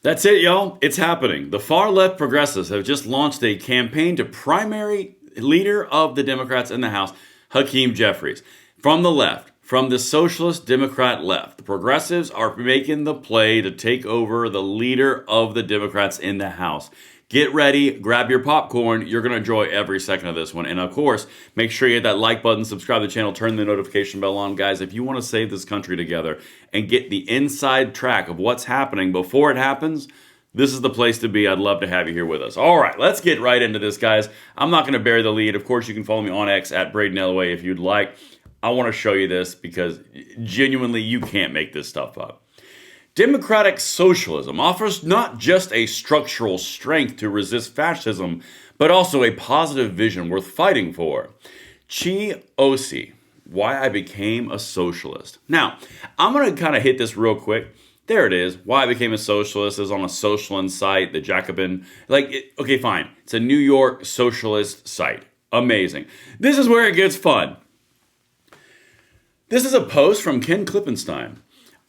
That's it, y'all. It's happening. The far left progressives have just launched a campaign to primary leader of the Democrats in the House, Hakeem Jefferies. From the left, from the Socialist Democrat left, the progressives are making the play to take over the leader of the Democrats in the House. Get ready, grab your popcorn. You're going to enjoy every second of this one. And of course, make sure you hit that like button, subscribe to the channel, turn the notification bell on. Guys, if you want to save this country together and get the inside track of what's happening before it happens, this is the place to be. I'd love to have you here with us. All right, let's get right into this, guys. I'm not going to bury the lead. Of course, you can follow me on X at Braden LOA if you'd like. I want to show you this because genuinely, you can't make this stuff up. Democratic socialism offers not just a structural strength to resist fascism, but also a positive vision worth fighting for. AOC, why I became a socialist. Now, I'm going to kind of hit this real quick. There it is. Why I became a socialist is on a socialist site, the Jacobin. Okay, fine. It's a New York socialist site. Amazing. This is where it gets fun. This is a post from Ken Klippenstein.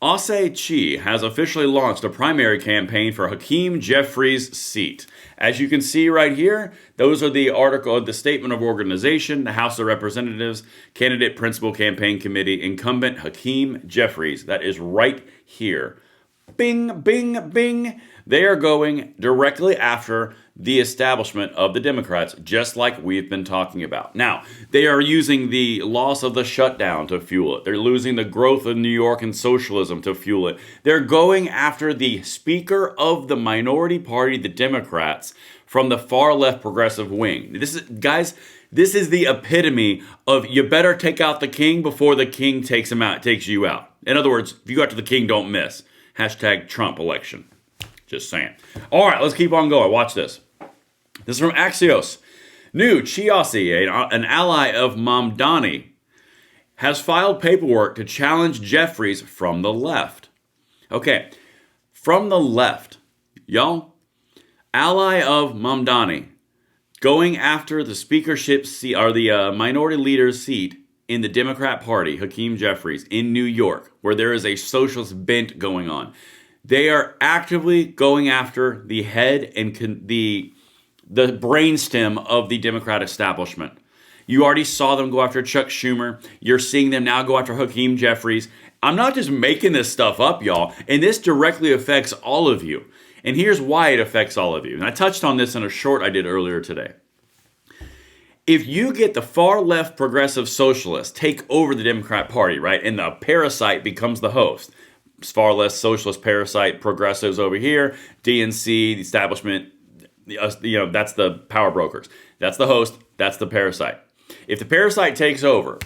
AOC has officially launched a primary campaign for Hakeem Jefferies' seat. As you can see right here, those are the article, the statement of organization, the House of Representatives, candidate principal campaign committee, incumbent Hakeem Jefferies. That is right here. Bing, bing, bing. They are going directly after the establishment of the Democrats, just like we've been talking about. Now, they are using the loss of the shutdown to fuel it. They're losing the growth of New York and socialism to fuel it. They're going after the Speaker of the minority party, the Democrats, from the far left progressive wing. Guys, this is the epitome of you better take out the king before the king takes you out. In other words, if you go after the king, don't miss. Hashtag Trump election. Just saying. All right, let's keep on going. Watch this. This is from Axios. New AOC, an ally of Mamdani, has filed paperwork to challenge Jefferies from the left. Okay, from the left. Y'all, ally of Mamdani, going after the speakership seat, or the minority leader's seat in the Democrat Party, Hakeem Jefferies, in New York, where there is a socialist bent going on. They are actively going after the head and the brainstem of the Democrat establishment. You already saw them go after Chuck Schumer. You're seeing them now go after Hakeem Jefferies. I'm not just making this stuff up, y'all, and this directly affects all of you. And here's why it affects all of you. And I touched on this in a short I did earlier today. If you get the far left progressive socialists take over the Democrat Party, right, and the parasite becomes the host, far left socialist parasite progressives over here, DNC, the establishment, that's the power brokers. That's the host, that's the parasite. If the parasite takes over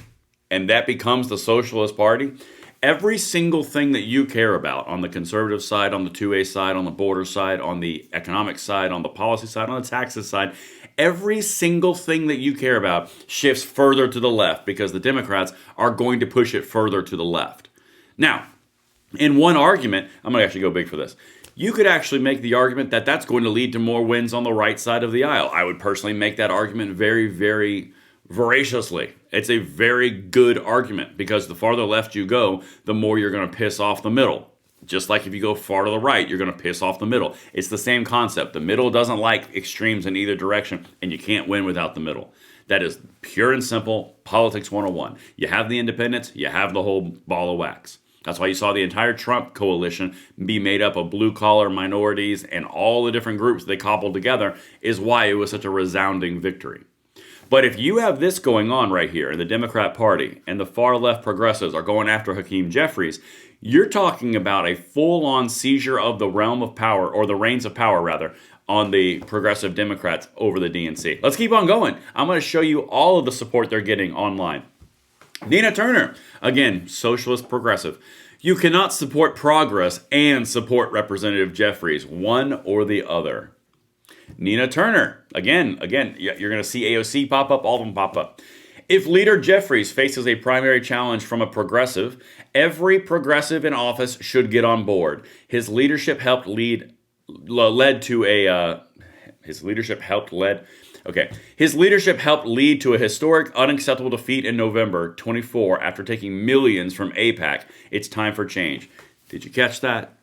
and that becomes the Socialist Party, every single thing that you care about on the conservative side, on the 2A side, on the border side, on the economic side, on the policy side, on the taxes side, every single thing that you care about shifts further to the left because the Democrats are going to push it further to the left. Now, in one argument, I'm going to actually go big for this. You could actually make the argument that that's going to lead to more wins on the right side of the aisle. I would personally make that argument very, very voraciously. It's a very good argument because the farther left you go, the more you're going to piss off the middle. Just like if you go far to the right, you're going to piss off the middle. It's the same concept. The middle doesn't like extremes in either direction, and you can't win without the middle. That is pure and simple politics 101. You have the independents, you have the whole ball of wax. That's why you saw the entire Trump coalition be made up of blue-collar minorities and all the different groups they cobbled together is why it was such a resounding victory. But if you have this going on right here in the Democrat Party and the far-left progressives are going after Hakeem Jefferies, you're talking about a full-on seizure of the realm of power, or the reins of power, rather, on the progressive Democrats over the DNC. Let's keep on going. I'm going to show you all of the support they're getting online. Nina Turner, again, socialist progressive. You cannot support progress and support Representative Jefferies, one or the other. Nina Turner, again, you're going to see AOC pop up, all of them pop up. If Leader Jefferies faces a primary challenge from a progressive, every progressive in office should get on board. His leadership helped lead to a historic, unacceptable defeat in November 24 after taking millions from AIPAC. It's time for change. Did you catch that?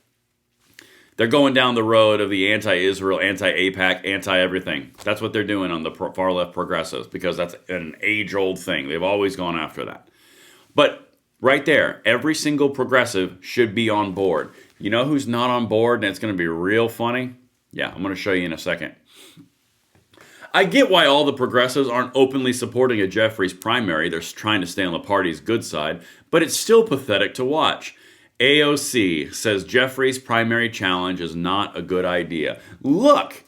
They're going down the road of the anti-Israel, anti-AIPAC, anti-everything. That's what they're doing on the far left progressives, because that's an age-old thing. They've always gone after that. But right there, every single progressive should be on board. You know who's not on board, and it's going to be real funny? Yeah, I'm going to show you in a second. I get why all the progressives aren't openly supporting a Jefferies primary. They're trying to stay on the party's good side, but it's still pathetic to watch. AOC says Jefferies' primary challenge is not a good idea. Look,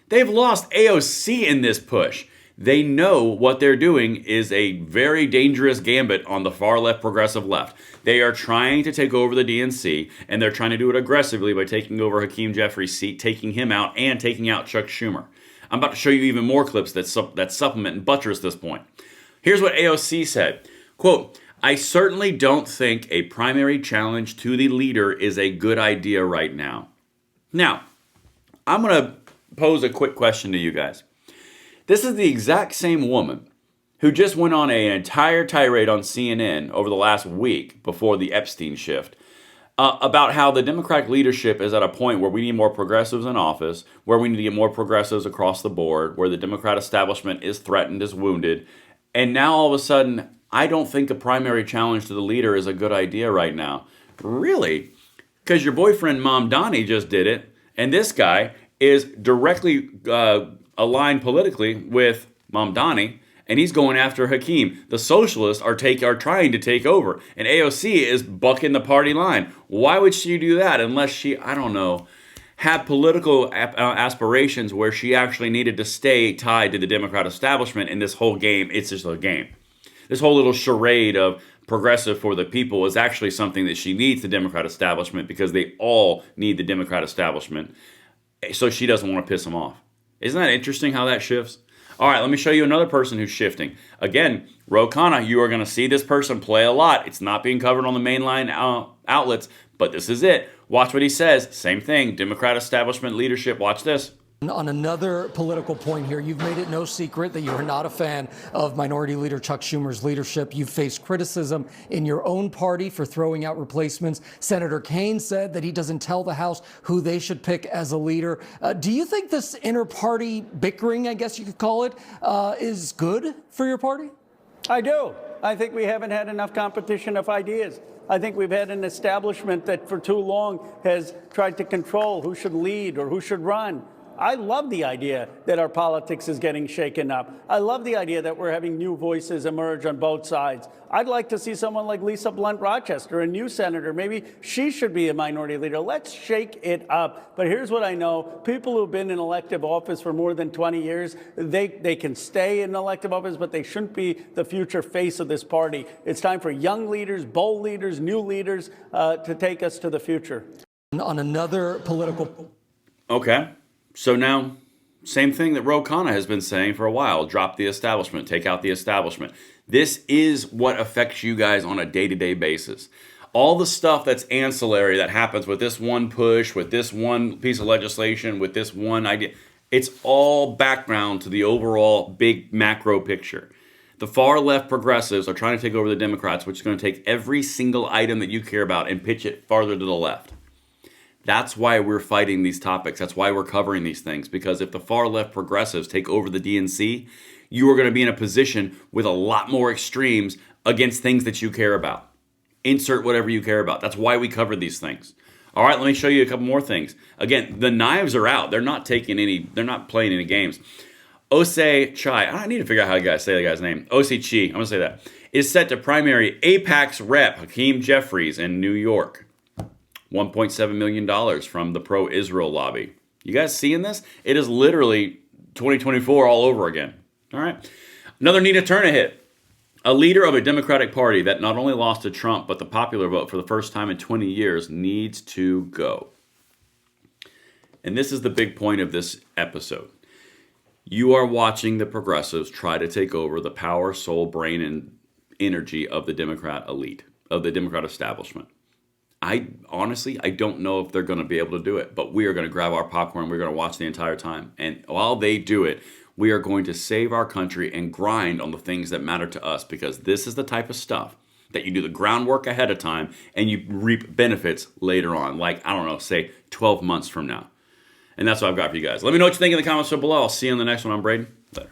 they've lost AOC in this push. They know what they're doing is a very dangerous gambit on the far left progressive left. They are trying to take over the DNC, and they're trying to do it aggressively by taking over Hakeem Jefferies' seat, taking him out, and taking out Chuck Schumer. I'm about to show you even more clips that supplement and buttress this point. Here's what AOC said. Quote, I certainly don't think a primary challenge to the leader is a good idea right now. Now, I'm going to pose a quick question to you guys. This is the exact same woman who just went on an entire tirade on CNN over the last week before the Epstein shift about how the Democratic leadership is at a point where we need more progressives in office, where we need to get more progressives across the board, where the Democrat establishment is threatened, is wounded. And now all of a sudden, I don't think a primary challenge to the leader is a good idea right now. Really? Because your boyfriend, Mom Donnie, just did it. And this guy is directly aligned politically with Mom Donnie. And he's going after Hakeem. The Socialists are trying to take over. And AOC is bucking the party line. Why would she do that unless she, I don't know, had political aspirations where she actually needed to stay tied to the Democrat establishment in this whole game? It's just a game. This whole little charade of progressive for the people is actually something that she needs the Democrat establishment, because they all need the Democrat establishment. So she doesn't want to piss them off. Isn't that interesting how that shifts? All right, let me show you another person who's shifting. Again, Ro Khanna, you are going to see this person play a lot. It's not being covered on the mainline outlets, but this is it. Watch what he says. Same thing, Democrat establishment leadership. Watch this. On another political point here, you've made it no secret that you are not a fan of Minority Leader Chuck Schumer's leadership. You've faced criticism in your own party for throwing out replacements. Senator Kaine said that he doesn't tell the House who they should pick as a leader. Do you think this inter-party bickering, I guess you could call it, is good for your party? I do. I think we haven't had enough competition of ideas. I think we've had an establishment that for too long has tried to control who should lead or who should run. I love the idea that our politics is getting shaken up. I love the idea that we're having new voices emerge on both sides. I'd like to see someone like Lisa Blunt Rochester, a new senator. Maybe she should be a minority leader. Let's shake it up. But here's what I know. People who've been in elective office for more than 20 years, they can stay in elective office, but they shouldn't be the future face of this party. It's time for young leaders, bold leaders, new leaders to take us to the future. On another political... Okay. So now, same thing that Ro Khanna has been saying for a while. Drop the establishment. Take out the establishment. This is what affects you guys on a day-to-day basis. All the stuff that's ancillary that happens with this one push, with this one piece of legislation, with this one idea, it's all background to the overall big macro picture. The far left progressives are trying to take over the Democrats, which is going to take every single item that you care about and pitch it farther to the left. That's why we're fighting these topics. That's why we're covering these things. Because if the far left progressives take over the DNC, you are going to be in a position with a lot more extremes against things that you care about. Insert whatever you care about. That's why we cover these things. All right, let me show you a couple more things. Again, the knives are out. They're not playing any games. Osei Chai, I need to figure out how you guys say the guy's name. Osei Chi, I'm going to say that, is set to primary AIPAC's rep, Hakeem Jefferies, in New York. $1.7 million from the pro-Israel lobby. You guys seeing this? It is literally 2024 all over again. All right. Another Nina Turner hit. A leader of a Democratic Party that not only lost to Trump, but the popular vote for the first time in 20 years needs to go. And this is the big point of this episode. You are watching the progressives try to take over the power, soul, brain, and energy of the Democrat elite, of the Democrat establishment. I don't know if they're going to be able to do it, but we are going to grab our popcorn. We're going to watch the entire time. And while they do it, we are going to save our country and grind on the things that matter to us, because this is the type of stuff that you do the groundwork ahead of time and you reap benefits later on, like, I don't know, say 12 months from now. And that's what I've got for you guys. Let me know what you think in the comments below. I'll see you in the next one. I'm Braden. Later.